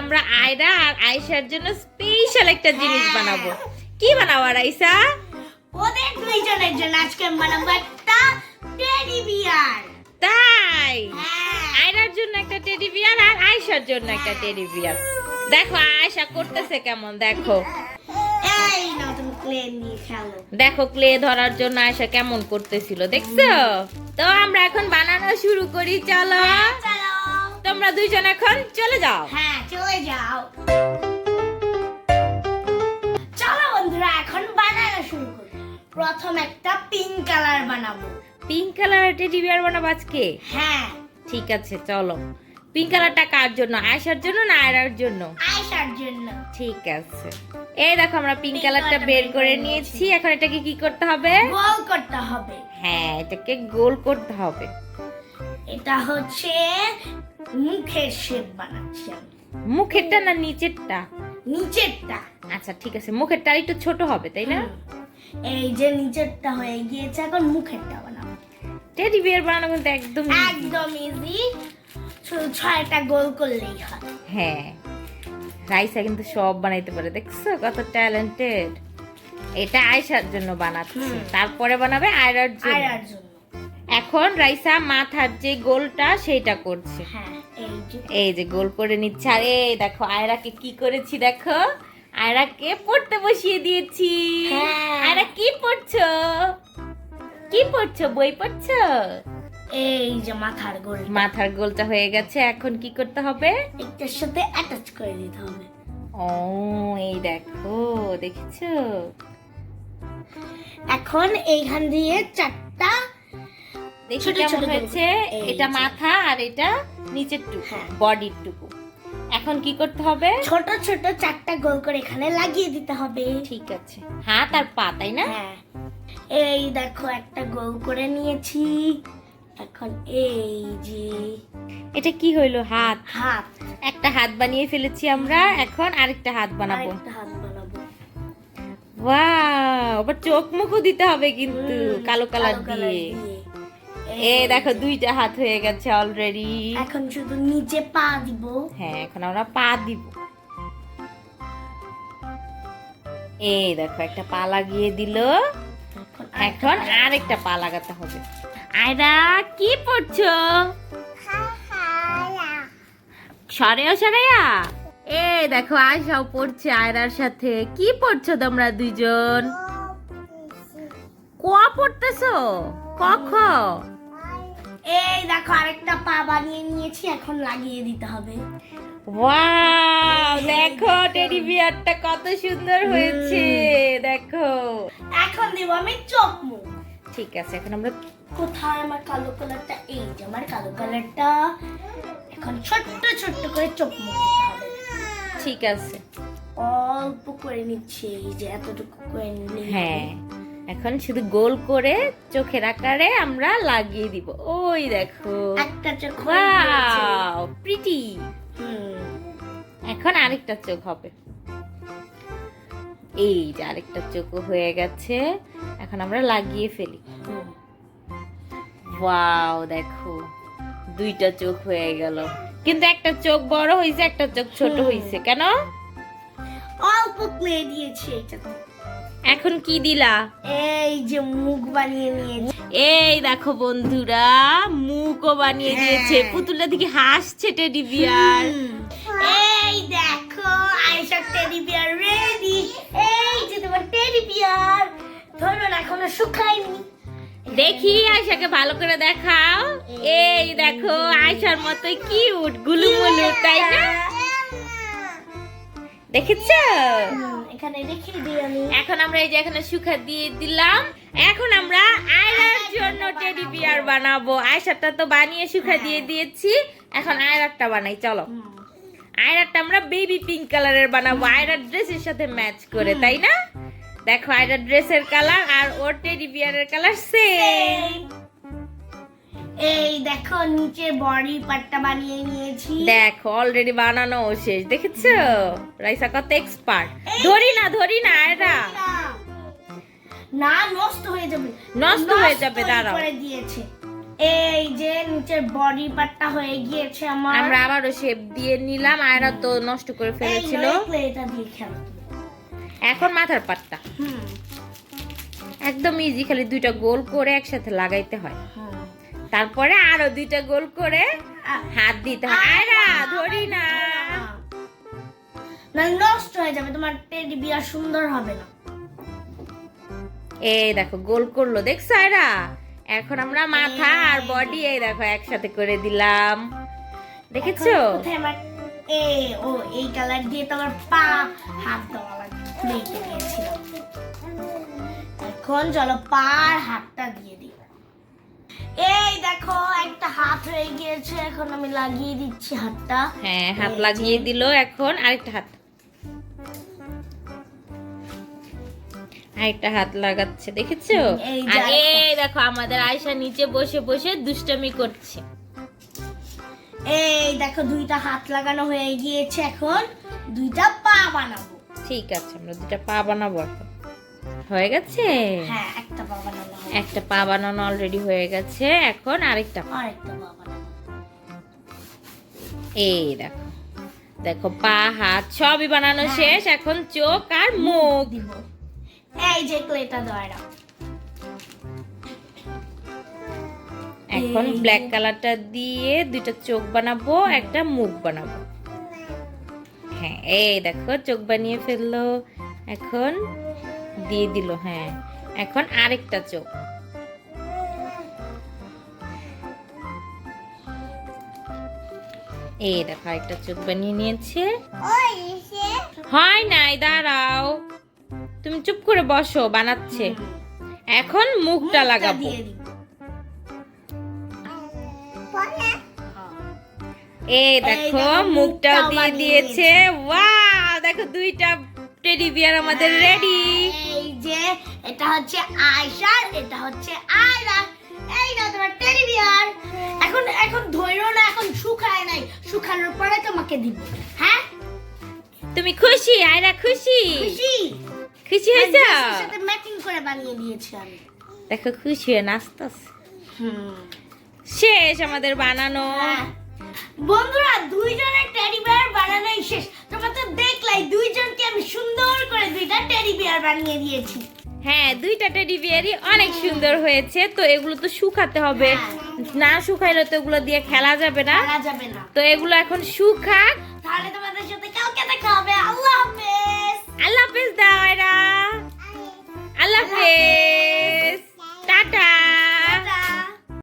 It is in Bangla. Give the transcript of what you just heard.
আমরা আয়রা আর আয়েশার জন্য স্পেশাল একটা জিনিস বানাবো। কি বানাবো আয়েশা? ওদের দুইজনের জন্য আজকে বানাবো একটা টেডি বিয়ার। তাই আয়রার জন্য একটা টেডি বিয়ার আর আয়েশার জন্য একটা টেডি বিয়ার। দেখো আয়েশা করতেছে কেমন, দেখো এই নাও তুমি ক্লে নিয়ে খেলো। দেখো ক্লে ধরার জন্য আয়েশা কেমন করতেছিল, দেখছো? তো আমরা এখন বানানো শুরু করি, চলো। চলো তোমরা দুইজন এখন চলে যাও। হ্যাঁ চলে যাও। চলো বন্ধুরা এখন বানানো শুরু করি। প্রথম একটা পিঙ্ক কালার বানাবো। পিঙ্ক কালারের টেডি বিয়ার বানাবো আজকে? হ্যাঁ ঠিক আছে চলো। পিঙ্ক কালারটা কার জন্য, আয়েশার জন্য না আয়রার জন্য? আয়েশার জন্য। ঠিক আছে, এই দেখো আমরা পিঙ্ক কালারটা বের করে নিয়েছি। এখন এটাকে কি করতে হবে? গোল করতে হবে। হ্যাঁ, এটাকে গোল করতে হবে। এটা হচ্ছে মুখের শেপ বানাচ্ছি আমি। মুখেরটা না নিচেরটা? নিচেরটা। আচ্ছা ঠিক আছে, মুখেরটা একটু ছোট হবে তাই না? এই যে নিচেরটা হয়ে গিয়েছে, এখন মুখেরটা বানাবো। টেডি বিয়ার বানানো কিন্তু একদম একদম ইজি, শুধু 6টা গোল করলেই হয়। হ্যাঁ, রাইসা কিন্তু সব বানাইতে পারে, দেখছো কত ট্যালেন্টেড। এটা আয়েশার জন্য বানাচ্ছি, তারপরে বানাবে আয়রার জন্য। আয়রার জন্য। এখন রাইসা মাথার যে গোলটা সেটা করছে। হ্যাঁ এই যে গোল করে নিচ্ছে। আর এই দেখো আয়রাকে কি করেছি, দেখো আয়রাকে পড়তে বসিয়ে দিয়েছি। হ্যাঁ। আয়রা কি পড়ছো? কি পড়ছো? বই পড়ছো? এই যে মাথার গোল, মাথার গোলটা হয়ে গেছে। এখন কি করতে হবে? একটার সাথে অ্যাটাচ করে দিতে হবে। ও এই দেখো, দেখেছো? এখন এইখান দিয়ে 4টা দেখি ছোট কেমন ছোট গোল হয়েছে। করে। এই এটা যে। মাথা আর এটা নিচের টুকু, হ্যাঁ। বডির টুকু। এখন কি করতে হবে? ছোট ছোট 4টা গোল করে এখানে লাগিয়ে দিতে হবে। ঠিক আছে, হাত আর পা তাই না? হ্যাঁ, এই দেখো একটা গোল করে নিয়েছি। এখন এই যে এটা কি হইলো? হাত। হাত। একটা হাত বানিয়ে ফেলেছি আমরা। এখন আরেকটা হাত বানাবো। আরেকটা হাত বানাবো। ওয়াও, আবার চোখ মুখও দিতে হবে কিন্তু কালো কালার কালার দিয়ে। দিয়ে। এই দেখো 2টা হাত হয়ে গেছে অলরেডি। এখন শুধু নিচে পা দিব। হ্যাঁ, এখন আমরা পা দিব। এই দেখো একটা পা লাগিয়ে দিল। এখন আরেকটা পা লাগাতে হবে। আয়রা কি পড়ছো? সরেও সরেয়া। এই দেখো আয়শাও পড়ছে আয়রার সাথে। কি পড়ছো তোমরা দুইজন? ক পড়তেছো? ক খ? এই দেখো আরেকটা পা বানিয়ে নিয়েছি, এখন লাগিয়ে দিতে হবে। ওয়াও, দেখো টেডি বিয়ারটা কত সুন্দর হয়েছে, দেখো। এখন দেব আমি চোখ মুখ। ঠিক আছে, এখন আমরা কোথায় আমার কালো কালারটা? এই যে আমার কালো কালারটা। এখন ছোট্ট ছোট্ট করে চোখ মুখ দিতে হবে। ঠিক আছে। অল্প করে নিচ্ছি, এই যে এতটুকু করে নিলে। হ্যাঁ, এখন শুধু গোল করে চোখের আকারে আমরা লাগিয়ে দিব। ওই দেখো, একটা চোখ হয়ে গিয়েছে। Wow pretty. এখন আরেকটা চোখ হবে। এই যে আরেকটা চোখ হয়ে গেছে। এখন আমরা লাগিয়ে ফেলি। ওয়াও দেখো, 2টা চোখ হয়ে গেল। কিন্তু একটা চোখ বড় হয়েছে, একটা চোখ ছোট হয়েছে কেন? অল্প ক্লে দিয়েছি এটাতে। এখন কি দিলা? এই যে মুখ বানিয়ে নিয়েছি। এই দেখো বন্ধুরা, মুখও বানিয়ে দিয়েছে। পুতুলটা দিকে হাসছে টেডি বিয়ার। এই দেখো আয়েশার টেডি বিয়ার রেডি। এই যে তোমার টেডি বিয়ার। ধরুন এখনো শুকায়নি। দেখি আয়শাকে ভালো করে দেখাও। এই দেখো আয়শার মতোই কিউট গুলুমুলু, তাই না? দেখেছো? এখানে রেখে দিই আমি। এখন আমরা এই যে এখানে শুকা দিয়ে দিলাম। এখন আমরা আয়রার জন্য টেডি বিয়ার বানাবো। আয়শারটা তো বানিয়ে শুকা দিয়ে দিয়েছি, এখন আয়রারটা বানাই চলো। আয়রারটা আমরা বেবি পিঙ্ক কালারের বানাবো, আয়রার ড্রেসের সাথে ম্যাচ করে, তাই না? দেখো আয়রার ড্রেসের কালার আর ওর টেডি বিয়ারের কালার সেম। এই দেখো নিচে বডি পার্টটা বানিয়ে নিয়েছি। দেখো অলরেডি বানানো শেষ, দেখেছো? রাইসা কত এক্সপার্ট। ধরি না আয়রা, না নষ্ট হয়ে যাবে। নষ্ট হয়ে যাবে, দাঁড়াও। করে দিয়েছে। এই যে নিচের বডি পার্টটা হয়ে গিয়েছে আমার। আমরা আবারও শেপ দিয়ে নিলাম, আয়রা তো নষ্ট করে ফেলেছিল। এটা দিয়ে খেলো। এখন মাথার পাটটা হুম একদম ইজি, খালি দুইটা গোল করে একসাথে লাগাইতে হয়, তারপরে আরো দুইটা গোল করে হাত দিতে হয়। আয়রা ধরি না, না নষ্ট হয়ে যাবে, তোমার টেডি বিয়ার সুন্দর হবে না। এই দেখো গোল করলো, দেখছো আয়রা? এখন আমরা মাথা আর বডি এই দেখো একসাথে করে দিলাম, দেখেছো? এখন কোথায় আমার এই কালার দিয়ে তো আমার পা হাত দেওয়া লাগবে, খুলেইতে দিয়েছিলাম। এখন চলো পা আর হাতটা দিয়ে দিই। এই দেখো একটা হাত হয়ে গিয়েছে, এখন আমি লাগিয়ে দিচ্ছি হাতটা। হ্যাঁ হাত লাগিয়ে দিল, এখন আরেকটা হাত, আরেকটা হাত লাগাচ্ছে, দেখেছো? এই যে আর আরেকটা। এই দেখো আমাদের আয়শা নিচে বসে বসে দুষ্টামি করছে। এই দেখো দুইটা হাত লাগানো হয়ে গিয়েছে, এখন দুইটা পা বানাবো। ঠিক আছে, আমরা দুটা পা বানাবো এখন। হয়ে গেছে, হ্যাঁ একটা পা বানানো হবে, একটা পা বানানো অলরেডি হয়ে গেছে, এখন আরেকটা পা। আরেকটা পা বানাবো। এই দেখো, দেখো পা হাত সবই বানানো শেষ, এখন চোখ আর মুখ দিব। এই যে ক্লেটা দয়রা, এখন এই যে। ব্ল্যাক কালারটা দিয়ে দুইটা চোখ বানাবো, একটা মুখ বানাবো। হ্যাঁ এই দেখো চোখ বানিয়ে ফেললো, এখন দিয়ে দিল। হ্যাঁ এখন আরেকটা চোখ, এই দেখো আরেকটা চোখ বানিয়ে নিয়েছে। হয় নাই, দাঁড়াও, তুমি চুপ করে বসো, বানাচ্ছে। এখন মুখটা লাগাবো, দিয়ে দিব। এই দেখো দেখো, মুখটাও মুখটাও দিয়ে বানিয়ে দিয়েছে। ওয়াও, দেখো দুইটা টেডি বিয়ার আমাদের রেডি। এই যে এটা হচ্ছে আয়শার, এটা হচ্ছে আয়রা। এই না তোমার টেডি বিয়ার। এখন এখন ধইরো না, এখন শুকায় নাই, শুকানোর পরে তোমাকে দিব। হ্যাঁ তুমি খুশি আয়রা? খুশি খুশি? খুশি হয়েছ? ড্রেসের সাথে ম্যাচিং করে বানিয়ে দিয়েছি আমি। দেখো খুশি হয়ে নাচতেছে। হুম শেষ আমাদের বানানো। হ্যাঁ। বন্ধুরা দুইজনের টেডি বিয়ার বানানোই শেষ। তোমরা তো দেখলাই দুইজনকে আমি সুন্দর করে দুইটা টেডি বিয়ার বানিয়ে দিয়েছি। হ্যাঁ দুইটা টেডি বিয়ারই অনেক সুন্দর হয়েছে, তো এগুলো তো শুকাতে হবে, না শুকাইলে তো এগুলো দিয়ে খেলা যাবে না, খেলা যাবে না। তো এগুলো এখন শুকাক। তাহলে তোমাদের সাথে কালকে দেখা হবে। আল্লাহ হাফেজ। আল্লাহ হাফেজ দাও আয়রা, আল্লাহ হাফেজ।